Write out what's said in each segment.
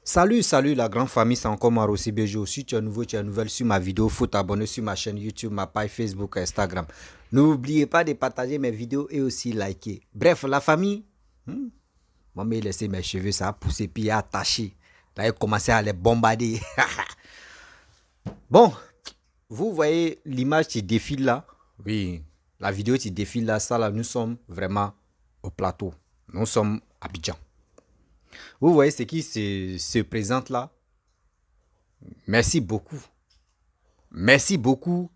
Salut la grande famille, c'est encore moi aussi BG. Si tu es nouveau, tu es nouvelle sur ma vidéo, faut t'abonner sur ma chaîne YouTube, ma page Facebook, Instagram. N'oubliez pas de partager mes vidéos et aussi liker. Bref, la famille, moi j'ai laissé mes cheveux, ça a poussé puis attaché. Là, il a commencé à les bombarder. Bon, vous voyez l'image qui défile là. Oui, la vidéo qui défile là, ça là, nous sommes vraiment au plateau. Nous sommes à Abidjan. Vous voyez ce qui se présente là. Merci beaucoup. Merci beaucoup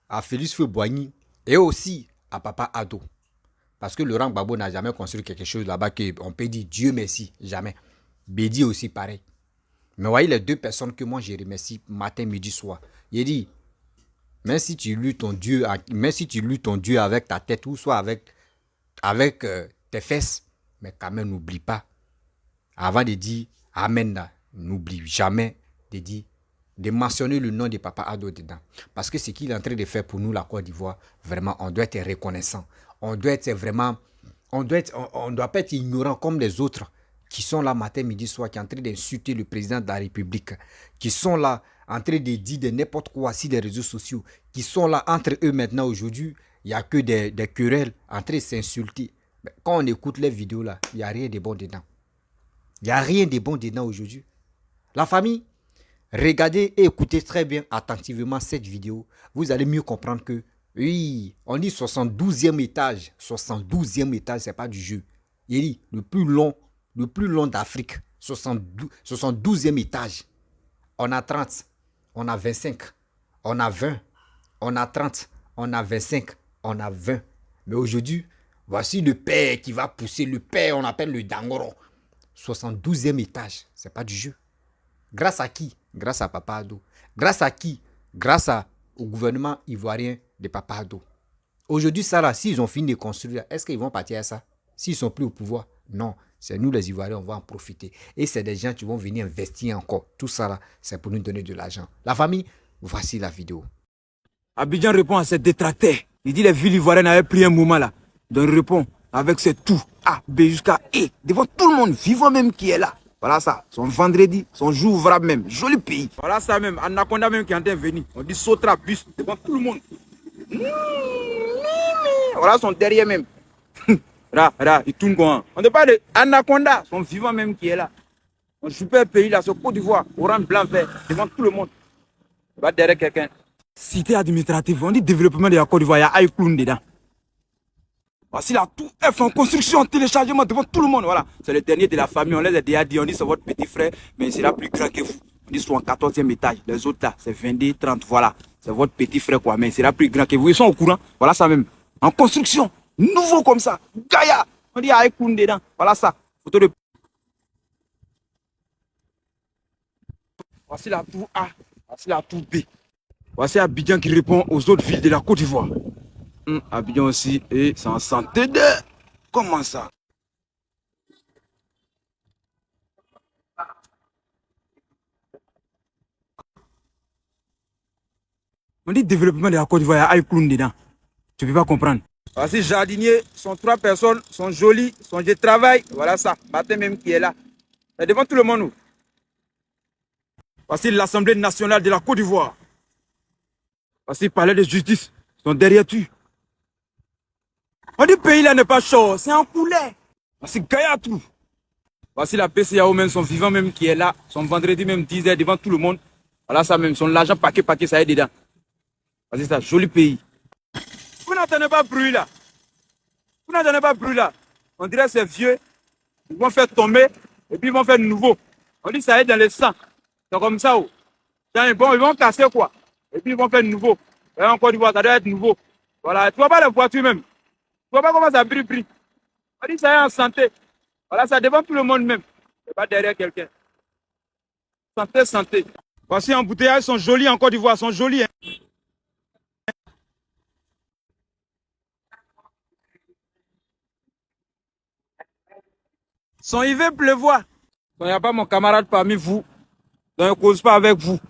à Félix Feu-Boigny et aussi à Papa Ado. Parce que Laurent Gbagbo n'a jamais construit quelque chose là-bas qu'on peut dire Dieu merci, jamais. Bédi aussi pareil. Mais voyez les deux personnes que moi je remercie matin, midi, soir. Il dit, même si tu lues ton Dieu, même si tu lues ton Dieu avec ta tête ou soit avec tes fesses, mais quand même n'oublie pas, avant de dire Amen, n'oublie jamais de dire de mentionner le nom de Papa Ado dedans. Parce que ce qu'il est en train de faire pour nous, la Côte d'Ivoire, vraiment, on doit être reconnaissant. On doit être vraiment, on doit pas être ignorant comme les autres qui sont là matin, midi, soir, qui sont en train d'insulter le président de la République, qui sont là en train de dire de n'importe quoi sur les réseaux sociaux, qui sont là entre eux maintenant aujourd'hui, il n'y a que des querelles en train de s'insulter. Quand on écoute les vidéos là, il n'y a rien de bon dedans. Il n'y a rien de bon dedans aujourd'hui. La famille, regardez et écoutez très bien attentivement cette vidéo. Vous allez mieux comprendre que, oui, on dit 72e étage. 72e étage, ce n'est pas du jeu. Il dit le plus long d'Afrique. 72e étage. On a 30, on a 25, on a 20, on a 30, on a 25, on a 20. Mais aujourd'hui, voici le père qui va pousser. Le père, on appelle le Dangoro. 72e étage, c'est pas du jeu. Grâce à qui? Grâce à Papa Ado. Grâce à qui? Grâce au gouvernement ivoirien de Papa Ado. Aujourd'hui, ça là, s'ils ont fini de construire, est-ce qu'ils vont partir à ça? S'ils sont plus au pouvoir? Non. C'est nous les Ivoiriens, on va en profiter. Et c'est des gens qui vont venir investir encore. Tout ça là, c'est pour nous donner de l'argent. La famille, voici la vidéo. Abidjan répond à ses détracteurs. Il dit les villes ivoiriennes avaient pris un moment là. Donc il répond avec ses tout A, B jusqu'à E. Devant tout le monde, vivant même qui est là. Voilà ça, son vendredi, son jour ouvrable même. Joli pays. Voilà ça même, Anaconda même qui est en train de venir. On dit Sotra bus devant tout le monde. Voilà son derrière même. Là, il tourne quoi. On ne parle de Anaconda, son vivant même qui est là. Un super pays là, ce Côte d'Ivoire, orange, blanc, vert, devant tout le monde. Il va derrière quelqu'un. Cité administrative, on dit développement de la Côte d'Ivoire, il y a Aïkloun dedans. Voici la tour F en construction, en téléchargement devant tout le monde. Voilà, c'est le dernier de la famille. On les a déjà dit, on dit c'est votre petit frère, mais il sera plus grand que vous. On dit soit en 14e étage. Les autres là, c'est 22, 30, voilà. C'est votre petit frère quoi, mais il sera plus grand que vous. Ils sont au courant. Voilà ça même. En construction, nouveau comme ça. Gaïa, on dit Aïkoun dedans. Voilà ça. Photo de. Voici la tour A. Voici la tour B. Voici Abidjan qui répond aux autres villes de la Côte d'Ivoire. Abidjan aussi, et c'est en santé de... Comment ça? On dit développement de la Côte d'Ivoire, il y a Aïkloun dedans. Tu ne peux pas comprendre. Voici jardiniers, sont 3 personnes, sont jolies, sont de travail. Voilà ça, matin même qui est là. Et devant tout le monde. Voici l'Assemblée nationale de la Côte d'Ivoire. Voici le palais de justice, ils sont derrière tu. On dit pays là n'est pas chaud, c'est en poulet. Voici Gaïa tout. Voici la PCAO même, son vivant même qui est là, son vendredi même 10h devant tout le monde. Voilà ça même, son l'argent paquet, ça y est dedans. Voici ça, joli pays. Vous n'entendez pas bruit là. Vous n'entendez pas bruit là. On dirait c'est vieux, ils vont faire tomber et puis ils vont faire nouveau. On dit ça y est dans le sang. C'est comme ça. Oh. Bon, ils vont casser quoi. Et puis ils vont faire nouveau. Et encore du bois, ça doit être nouveau. Voilà, tu vois pas les voitures même. Tu vois pas comment ça brille. On dit ça y est en santé. Voilà, ça devant tout le monde même. C'est pas derrière quelqu'un. Santé. Voici embouteillages, sont jolis en Côte d'Ivoire, sont jolis. Hein. Il va pleuvoir. Il n'y a pas mon camarade parmi vous. Donc, je ne cause pas avec vous.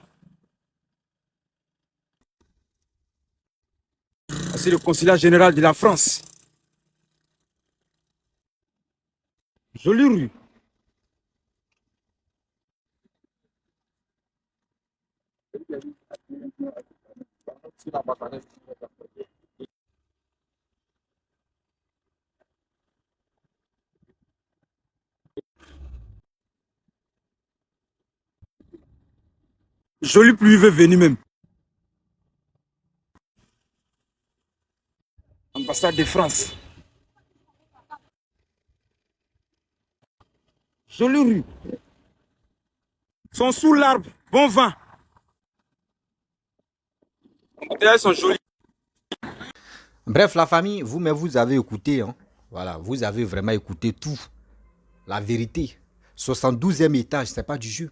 C'est le consulat général de la France. Jolie rue. Jolie pluie veut venir même. Ambassade de France. Jolie rue. Sont sous l'arbre. Bon vent. Elles sont jolies. Bref, la famille, mais vous avez écouté. Hein. Voilà, vous avez vraiment écouté tout. La vérité. 72e étage, c'est pas du jeu.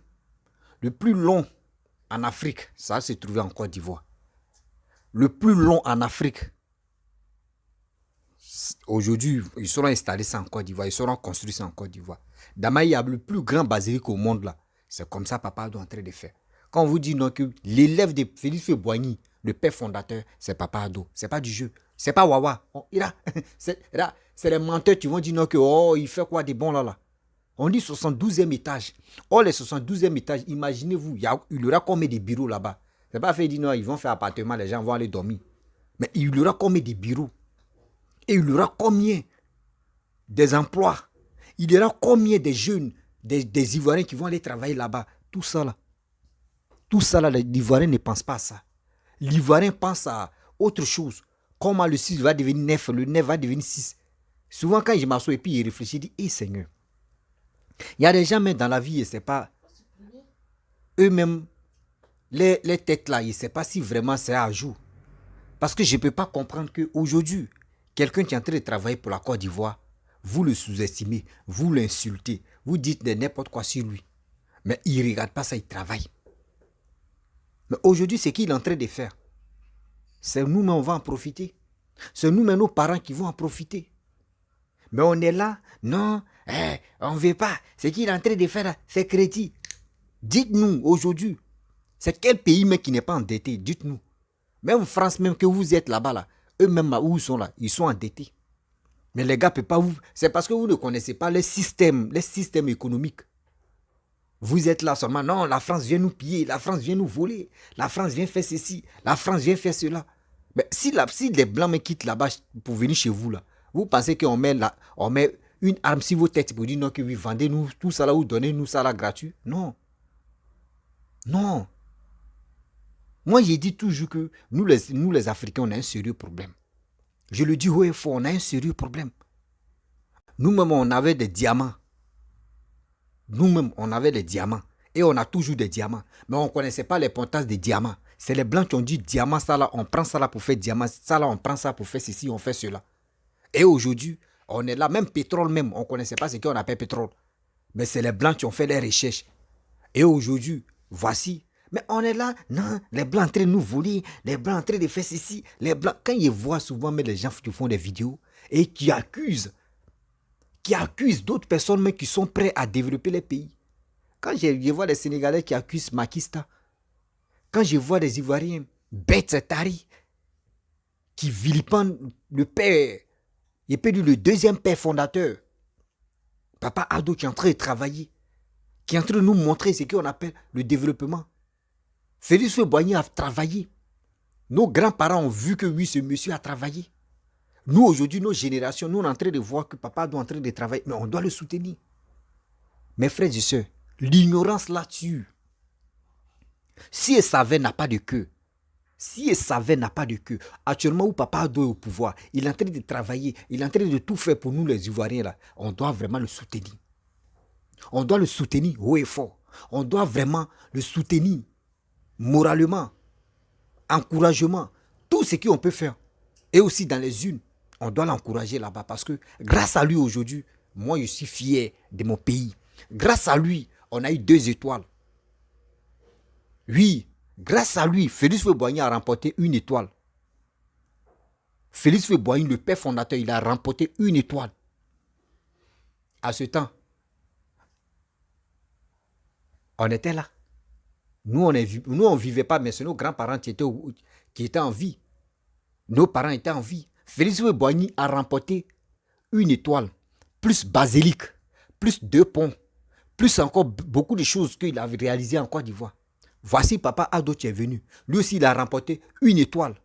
Le plus long en Afrique, ça s'est trouvé en Côte d'Ivoire. Le plus long en Afrique. Aujourd'hui, ils seront installés ça en Côte d'Ivoire. Ils seront construits ça en Côte d'Ivoire. Damaï, il y a le plus grand basilique au monde là. C'est comme ça Papa Ado est en train de faire. Quand on vous dit non, que l'élève de Félix Boigny, le père fondateur, c'est Papa Ado. C'est pas du jeu. C'est pas Wawa. C'est les menteurs qui vont dire non, que oh, il fait quoi de bon là. On dit 72e étage. Oh, les 72e étages, imaginez-vous, il y aura combien de bureaux là-bas. C'est pas fait dire non, ils vont faire appartement, les gens vont aller dormir. Mais il y aura combien de bureaux? Et il y aura combien des emplois? Il y aura combien de jeunes, des Ivoiriens qui vont aller travailler là-bas? Tout ça là, l'Ivoirien ne pense pas à ça. L'Ivoirien pense à autre chose. Comment le 6 va devenir 9, le 9 va devenir 6. Souvent quand je m'assois et puis je réfléchis, je dis, hé Seigneur, il y a des gens même dans la vie, et c'est pas eux-mêmes, les têtes là, je ne sais pas si vraiment c'est à jour. Parce que je ne peux pas comprendre qu'aujourd'hui, quelqu'un qui est en train de travailler pour la Côte d'Ivoire, vous le sous-estimez, vous l'insultez, vous dites de n'importe quoi sur lui. Mais il ne regarde pas ça, il travaille. Mais aujourd'hui, c'est qu'il est en train de faire. C'est nous-mêmes, on va en profiter. C'est nous-mêmes, nos parents qui vont en profiter. Mais on est là, non, on ne veut pas. Ce qu'il est en train de faire, c'est crédit. Dites-nous aujourd'hui, c'est quel pays mais qui n'est pas endetté? Dites-nous. Même en France, même que vous êtes là-bas, là, eux-mêmes où ils sont là, ils sont endettés. Mais les gars ne peuvent pas vous. C'est parce que vous ne connaissez pas les systèmes économiques. Vous êtes là seulement, non, la France vient nous piller, la France vient nous voler, la France vient faire ceci, la France vient faire cela. Mais si les Blancs me quittent là-bas pour venir chez vous, là, vous pensez qu'on met une arme sur vos têtes pour dire non, que vous vendez-nous tout ça là ou donnez-nous ça là gratuit? Non. Non. Moi, j'ai dit toujours que nous les Africains, on a un sérieux problème. Je le dis haut et fort, on a un sérieux problème. Nous-mêmes, on avait des diamants. Nous-mêmes, on avait des diamants. Et on a toujours des diamants. Mais on ne connaissait pas l'importance des diamants. C'est les Blancs qui ont dit diamant, ça là, on prend ça là pour faire diamant. Ça là, on prend ça pour faire ceci, on fait cela. Et aujourd'hui, on est là, même pétrole même, on ne connaissait pas ce qu'on appelle pétrole. Mais c'est les Blancs qui ont fait les recherches. Et aujourd'hui, voici. Mais on est là, non, les Blancs en train de nous voler, les Blancs en train de faire ceci, les Blancs. Quand ils voient souvent mais les gens qui font des vidéos et qui accusent d'autres personnes mais qui sont prêts à développer les pays. Quand je vois les Sénégalais qui accusent Macky Sall, quand je vois des Ivoiriens bêtes tari qui vilipendent le père, il peut dire le deuxième père fondateur, Papa Ado qui est en train de travailler, qui est en train de nous montrer ce qu'on appelle le développement. Félix Boigny a travaillé. Nos grands-parents ont vu que oui, ce monsieur a travaillé. Nous, aujourd'hui, nos générations, nous, on est en train de voir que Papa Ado est en train de travailler, mais on doit le soutenir. Mes frères et sœurs, l'ignorance là tue. Si elle savait n'a pas de queue, actuellement où Papa Ado est au pouvoir, il est en train de travailler, il est en train de tout faire pour nous les Ivoiriens là, on doit vraiment le soutenir. On doit le soutenir haut et fort. On doit vraiment le soutenir moralement, encouragement, tout ce qu'on peut faire. Et aussi dans les unes, on doit l'encourager là-bas parce que grâce à lui aujourd'hui, moi je suis fier de mon pays. Grâce à lui, on a eu 2 étoiles. Oui, grâce à lui, Félix Boigny a remporté 1 étoile. Félix Boigny, le père fondateur, il a remporté 1 étoile. À ce temps, on était là. Nous, on ne vivait pas, mais c'est nos grands-parents qui étaient en vie. Nos parents étaient en vie. Félix Boigny a remporté 1 étoile, plus basilique, plus 2 ponts, plus encore beaucoup de choses qu'il a réalisées en Côte d'Ivoire. Voici Papa Ado qui est venu. Lui aussi, il a remporté une étoile.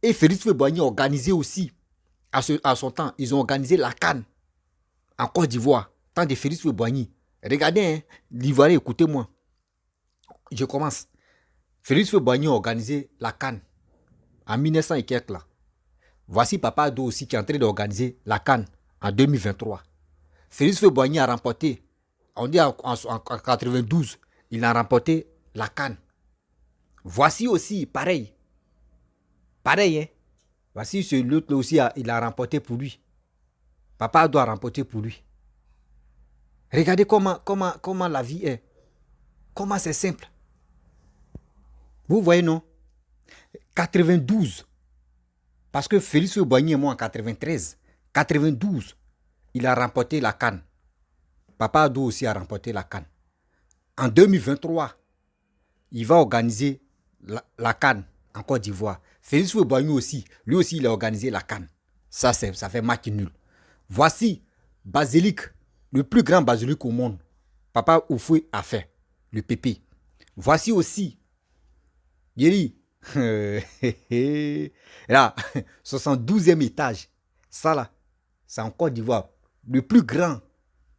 Et Félix Houphouët-Boigny a organisé aussi, à son temps, ils ont organisé la CAN en Côte d'Ivoire. Tant de Félix Houphouët-Boigny. Regardez, hein, l'Ivoirien, écoutez-moi. Je commence. Félix Houphouët-Boigny a organisé la CAN en 1900 et quelques là. Voici Papa Ado aussi qui est en train d'organiser la CAN en 2023. Félix Houphouët-Boigny a remporté, on dit en 92, il a remporté la CAN. Voici aussi, pareil. Pareil, hein. Voici l'autre aussi, il a remporté pour lui. Papa Ado a remporté pour lui. Regardez comment la vie est. Comment c'est simple. Vous voyez, non? 92. Parce que Félix Houphouët-Boigny est mort en 93. 92, il a remporté la CAN. Papa Ado aussi a remporté la CAN. En 2023, il va organiser la CAN en Côte d'Ivoire. Félix Houphouët-Boigny aussi, lui aussi, il a organisé la CAN. Ça fait match nul. Voici Basilic, le plus grand basilic au monde. Papa Houphouët a fait, le pépé. Voici aussi, Yeri, là, 72e étage. Ça là, c'est en Côte d'Ivoire. Le plus grand,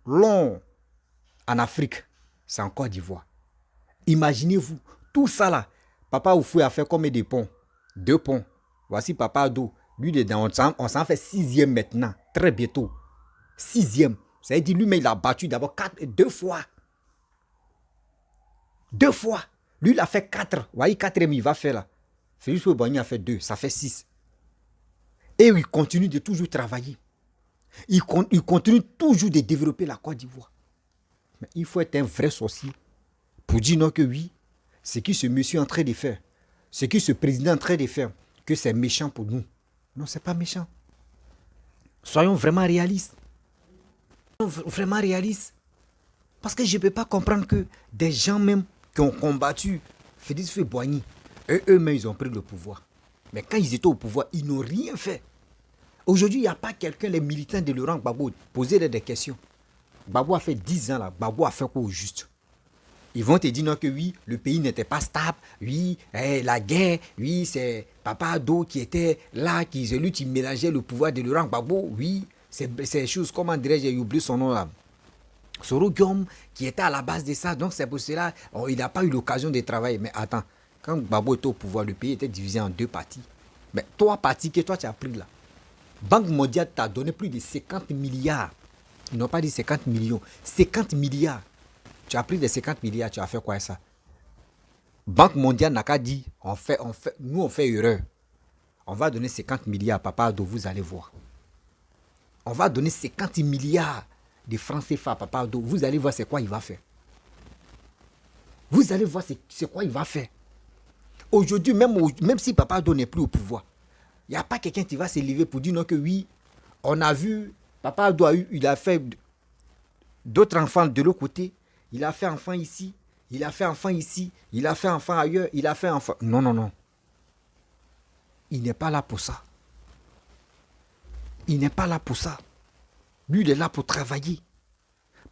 long en Afrique, c'est en Côte d'Ivoire. Imaginez-vous, tout ça là. Papa Houphouët a fait combien de ponts? 2 ponts. Voici Papa Ado. Lui, on s'en fait 6e maintenant. Très bientôt. 6e. Ça veut dire lui-même, il a battu d'abord 2 fois. 2 fois. Lui, il a fait 4. Vous voyez, 4e, il va faire là. Félix Houphouët-Boigny a fait 2. Ça fait 6. Et il continue de toujours travailler. Il continue toujours de développer la Côte d'Ivoire. Mais il faut être un vrai sorcier pour dire non que oui, ce que ce monsieur est en train de faire, ce que ce président est en train de faire, que c'est méchant pour nous. Non, c'est pas méchant. Soyons vraiment réalistes. Vraiment réalistes. Parce que je ne peux pas comprendre que des gens même qui ont combattu Félix Houphouët-Boigny, eux-mêmes, ils ont pris le pouvoir. Mais quand ils étaient au pouvoir, ils n'ont rien fait. Aujourd'hui, il n'y a pas quelqu'un, les militants de Laurent Gbagbo, poser des questions. Gbagbo a fait 10 ans là, Gbagbo a fait quoi au juste? Ils vont te dire non que oui, le pays n'était pas stable, oui, la guerre, oui, c'est Papa Ado qui était là, c'est lui qui mélangeait le pouvoir de Laurent Gbagbo, oui, c'est choses, comment dirais-je, j'ai oublié son nom là. Soro Guillaume qui était à la base de ça, donc c'est pour cela, il n'a pas eu l'occasion de travailler. Mais attends, quand Gbagbo était au pouvoir, le pays était divisé en 2 parties. Mais 3 parties que toi tu as pris là. Banque mondiale t'a donné plus de 50 milliards. Ils n'ont pas dit 50 millions. 50 milliards. Tu as pris des 50 milliards, tu as fait quoi ça? Banque mondiale n'a qu'à dire, nous on fait erreur. On va donner 50 milliards, Papa Ado, vous allez voir. On va donner 50 milliards de francs CFA, Papa Ado, vous allez voir c'est quoi il va faire. Vous allez voir c'est quoi il va faire. Aujourd'hui, même si Papa Ado n'est plus au pouvoir, il n'y a pas quelqu'un qui va se lever pour dire non que oui, on a vu, Papa Ado il a fait d'autres enfants de l'autre côté, il a fait enfant ici, il a fait enfant ici, il a fait enfant ailleurs, il a fait enfant... Non, non, non. Il n'est pas là pour ça. Il n'est pas là pour ça. Lui, il est là pour travailler.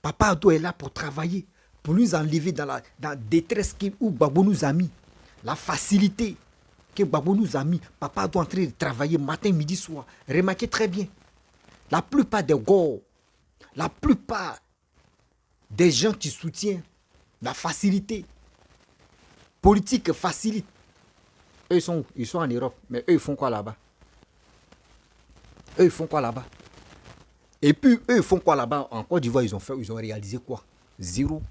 Papa Ado est là pour travailler, pour nous enlever dans la détresse où Gbagbo nous a mis. La facilité que Gbagbo nous a mis. Papa Ado est en train de travailler matin, midi, soir. Remarquez très bien. La plupart des gars, la plupart des gens qui soutiennent la facilité politique facilite. Eux, ils sont en Europe, mais eux, ils font quoi là-bas? Eux, ils font quoi là-bas? Et puis, eux, ils font quoi là-bas? En Côte d'Ivoire, ils ont réalisé quoi? 0.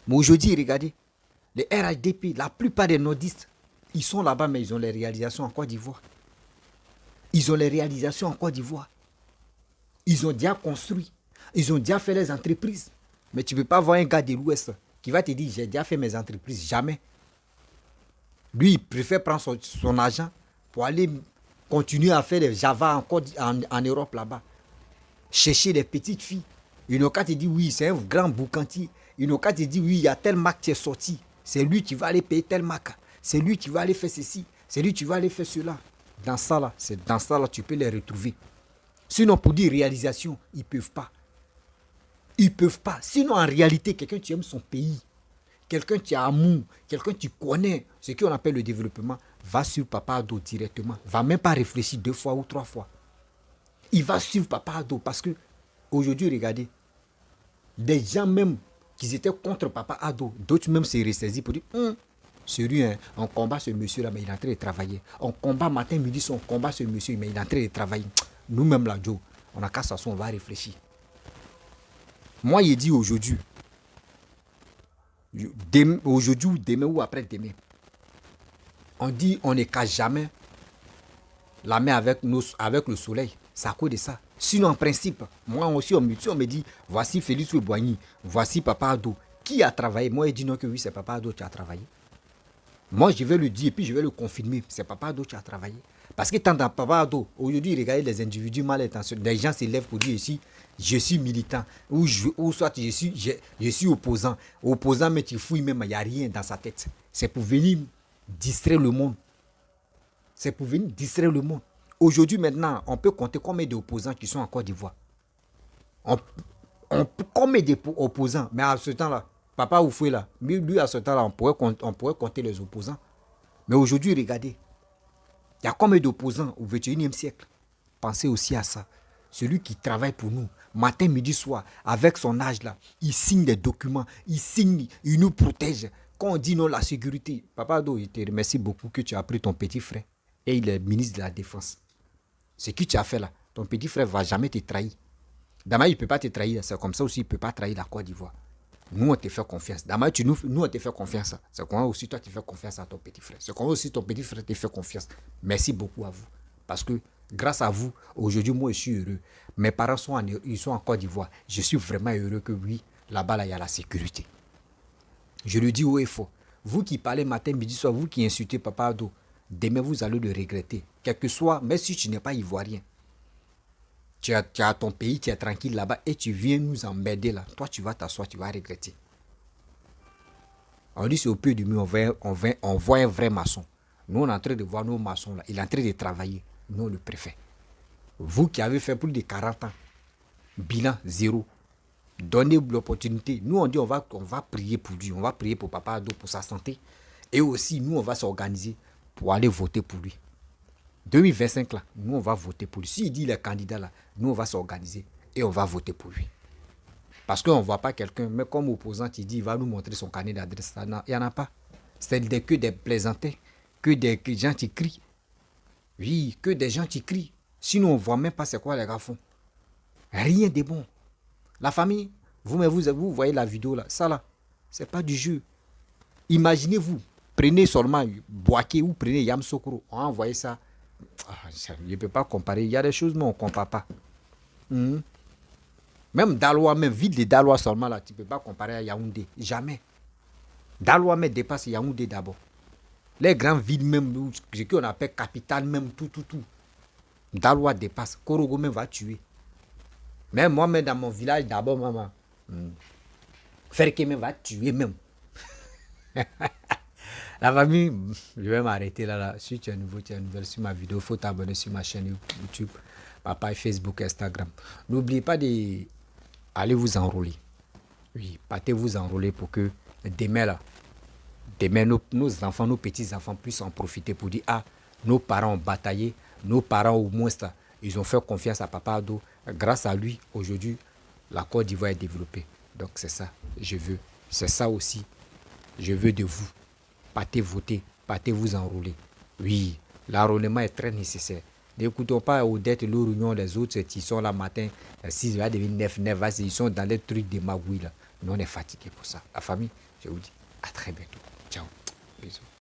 Mais aujourd'hui, regardez, les RHDP, la plupart des nordistes, ils sont là-bas, mais ils ont les réalisations en Côte d'Ivoire. Ils ont les réalisations en Côte d'Ivoire. Ils ont déjà construit. Ils ont déjà fait les entreprises. Mais tu ne peux pas voir un gars de l'Ouest qui va te dire, j'ai déjà fait mes entreprises. Jamais. Lui, il préfère prendre son argent pour aller continuer à faire des Java en Europe là-bas. Chercher des petites filles. Ils n'ont qu'à te dire, oui, c'est un grand boucantier. Ils n'ont qu'à te dire, oui, il y a tel marque qui est sorti. C'est lui qui va aller payer tel marque. C'est lui qui va aller faire ceci. C'est lui qui va aller faire cela. Dans ça là, c'est dans ça là, tu peux les retrouver. Sinon, pour dire réalisation, ils ne peuvent pas. Ils ne peuvent pas. Sinon, en réalité, quelqu'un, tu aimes son pays. quelqu'un qui a amour, quelqu'un qui connaît ce qu'on appelle le développement, va suivre Papa Ado directement. Va même pas réfléchir 2 fois ou 3 fois. Il va suivre Papa Ado parce que aujourd'hui, regardez, des gens même qui étaient contre Papa Ado, d'autres même s'est ressaisis pour dire sérieux, hein, on combat ce monsieur-là, mais il est en train de travailler. On combat matin, midi, on combat ce monsieur, mais il est en train de travailler. Nous-mêmes, là, Joe, on a qu'à s'asseoir, on va réfléchir. Moi, il dit aujourd'hui ou demain ou après-demain, on dit on ne cache jamais la main avec le soleil. C'est à cause de ça. Sinon, en principe, moi aussi, on me dit, voici Félix Boigny, voici Papa Ado. Qui a travaillé? Moi, il dit non que oui, c'est Papa Ado qui a travaillé. Moi, je vais le dire et puis je vais le confirmer. C'est Papa Ado qui a travaillé. Parce que tant dans Papa Ado, aujourd'hui, regardez les individus mal intentionnés. Des gens s'élèvent pour dire ici, je suis militant. Ou soit je suis opposant. Opposant, mais tu fouilles même, il n'y a rien dans sa tête. C'est pour venir distraire le monde. C'est pour venir distraire le monde. Aujourd'hui, maintenant, on peut compter combien d'opposants qui sont en Côte d'Ivoire. Combien d'opposants? Mais à ce temps-là, Papa Oufoué là, lui à ce temps-là, on pourrait compter les opposants. Mais aujourd'hui, regardez, il y a combien d'opposants au XXIe siècle? Pensez aussi à ça. Celui qui travaille pour nous, matin, midi, soir, avec son âge là, il signe des documents, il nous protège. Quand on dit non, la sécurité, Papa Ado, il te remercie beaucoup que tu as pris ton petit frère et il est ministre de la Défense. Ce que tu as fait là, ton petit frère ne va jamais te trahir. D'abord, il ne peut pas te trahir. C'est comme ça aussi, il ne peut pas trahir la Côte d'Ivoire. Nous, on te fait confiance. D'abord, nous, on te fait confiance. C'est comment aussi toi, tu fais confiance à ton petit frère. C'est comment aussi ton petit frère te fait confiance. Merci beaucoup à vous. Parce que grâce à vous, aujourd'hui, moi, je suis heureux. Mes parents ils sont en Côte d'Ivoire. Je suis vraiment heureux que oui, là-bas, là, il y a la sécurité. Je le dis haut et fort. Vous qui parlez matin, midi, soir, vous qui insultez Papa Ado, demain, vous allez le regretter. Quel que soit, même si tu n'es pas ivoirien, tu as ton pays, tu es tranquille là-bas et tu viens nous emmerder là. Toi, tu vas t'asseoir, tu vas regretter. On dit c'est au pied du mur, on voit un vrai maçon. Nous, on est en train de voir nos maçons là. Il est en train de travailler. Nous, le préfet. Vous qui avez fait plus de 40 ans, bilan zéro. Donnez l'opportunité. Nous, on dit on va prier pour lui. On va prier pour Papa Ado, pour sa santé. Et aussi, nous, on va s'organiser pour aller voter pour lui. 2025 là, nous on va voter pour lui. S'il dit il est candidat là, nous on va s'organiser et on va voter pour lui. Parce qu'on ne voit pas quelqu'un, mais comme opposant, il dit il va nous montrer son carnet d'adresse. Il n'y en a pas. C'est que des plaisantins, que des gens qui crient. Oui, que des gens qui crient. Sinon on ne voit même pas c'est quoi les gars font. Rien de bon. La famille, vous voyez la vidéo là, ça là, c'est pas du jeu. Imaginez-vous, prenez seulement Boaké ou prenez Yamoussoukro, on a envoyé ça. Je ne peux pas comparer. Il y a des choses, mais on ne compare pas. Même Daloa, même ville de Daloa seulement, là, tu ne peux pas comparer à Yaoundé. Jamais. Daloa même dépasse Yaoundé d'abord. Les grandes villes même, ce qu'on appelle capitale même, tout. Daloa dépasse. Korogo même va tuer. Même moi-même dans mon village d'abord, maman. Ferke même va tuer même. La famille, je vais m'arrêter là. Si tu es nouveau, tu es nouvelle sur ma vidéo, il faut t'abonner sur ma chaîne YouTube, Papa, Facebook, Instagram. N'oubliez pas d'aller vous enrôler. Oui, partez vous enrôler pour que demain, nos enfants, nos petits-enfants puissent en profiter pour dire, nos parents ont bataillé, nos parents au moins, ils ont fait confiance à Papa Ado. Grâce à lui, aujourd'hui, la Côte d'Ivoire est développée. Donc c'est ça, je veux. C'est ça aussi, je veux de vous. Partez voter, partez vous enrôler. Oui, l'enrôlement est très nécessaire. N'écoutons pas Odette, l'Ourunion, les autres, ils sont là matin, 6 va devenir 9, ils sont dans les trucs de magouille là. Nous, on est fatigués pour ça. La famille, je vous dis à très bientôt. Ciao. Bisous.